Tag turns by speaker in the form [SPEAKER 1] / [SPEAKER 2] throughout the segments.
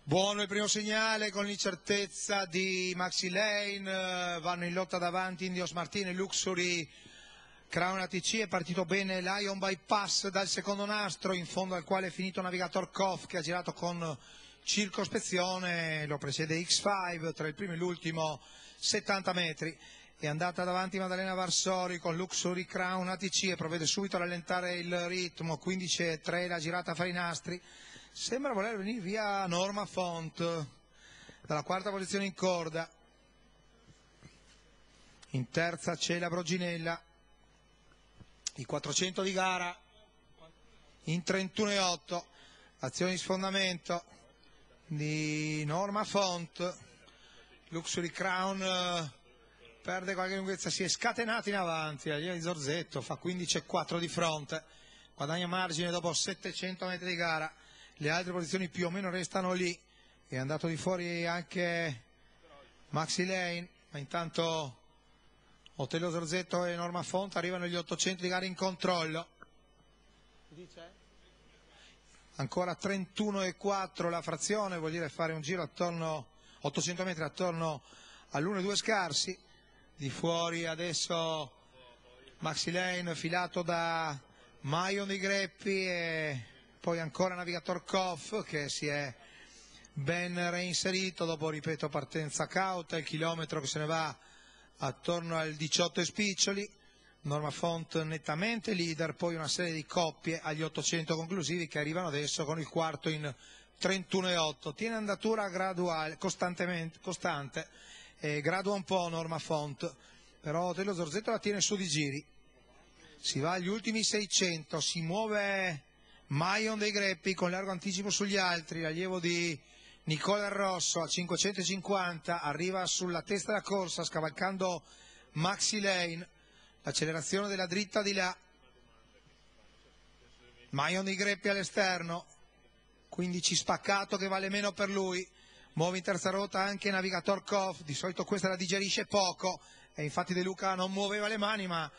[SPEAKER 1] Buono il primo segnale con l'incertezza di Maxi Lane, vanno in lotta davanti Indios Martinez, Luxury, Crown ATC. È partito bene Lion Bypass dal secondo nastro, in fondo al quale è finito Navigator Koff, che ha girato con circospezione, lo precede X5 tra il primo e l'ultimo 70 metri. È andata davanti Maddalena Varsori con Luxury, Crown ATC e provvede subito a rallentare il ritmo, 15,3 la girata fra i nastri. Sembra voler venire via Norma Font dalla quarta posizione in corda. In terza c'è la Broginella, i 400 di gara in 31,8, azione di sfondamento di Norma Font. Luxury Crown perde qualche lunghezza, si è scatenato in avanti, la linea di Zorzetto fa 15,4 di fronte, guadagna margine dopo 700 metri di gara. Le altre posizioni più o meno restano lì, è andato di fuori anche Maxi Lane, ma intanto Otello Zorzetto e Norma Font arrivano agli 800 di gara in controllo. Ancora 31,4 la frazione, vuol dire fare un giro attorno 800 metri attorno all'1,2 scarsi. Di fuori adesso Maxi Lane filato da Maion di Greppi e poi ancora Navigator Koff, che si è ben reinserito dopo, ripeto, partenza cauta, il chilometro che se ne va attorno al 18 e spiccioli. Norma Font nettamente leader, poi una serie di coppie agli 800 conclusivi che arrivano adesso con il quarto in 31,8. Tiene andatura graduale, costante, gradua un po' Norma Font, però Otello Zorzetto la tiene su di giri. Si va agli ultimi 600, si muove Maion dei Greppi con largo anticipo sugli altri, l'allievo di Nicola Del Rosso a 550, arriva sulla testa della corsa scavalcando Maxi Lane, l'accelerazione della dritta di là, Maion dei Greppi all'esterno, 15 spaccato che vale meno per lui, muove in terza ruota anche Navigator Koff, di solito questa la digerisce poco e infatti De Luca non muoveva le mani, ma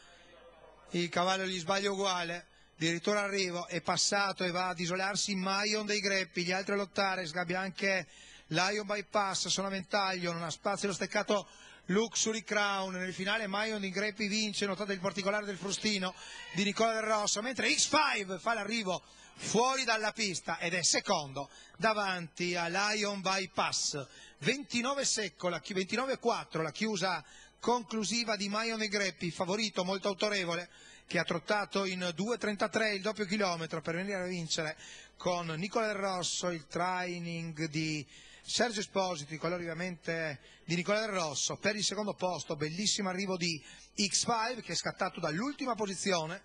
[SPEAKER 1] il cavallo gli sbaglia uguale. Addirittura arrivo, è passato e va ad isolarsi Maion dei Greppi, gli altri a lottare, sgabbia anche Lion Bypass, sono a ventaglio, non ha spazio lo steccato Luxury Crown. Nel finale Maion dei Greppi vince, notate il particolare del frustino di Nicola Del Rosso, mentre X5 fa l'arrivo fuori dalla pista ed è secondo davanti a Lion Bypass. 29,4 la chiusa conclusiva di Maion dei Greppi, favorito molto autorevole, che ha trottato in 2,33 il doppio chilometro per venire a vincere con Nicola Del Rosso, il training di Sergio Esposito, i colori ovviamente di Nicola Del Rosso. Per il secondo posto bellissimo arrivo di X5 che è scattato dall'ultima posizione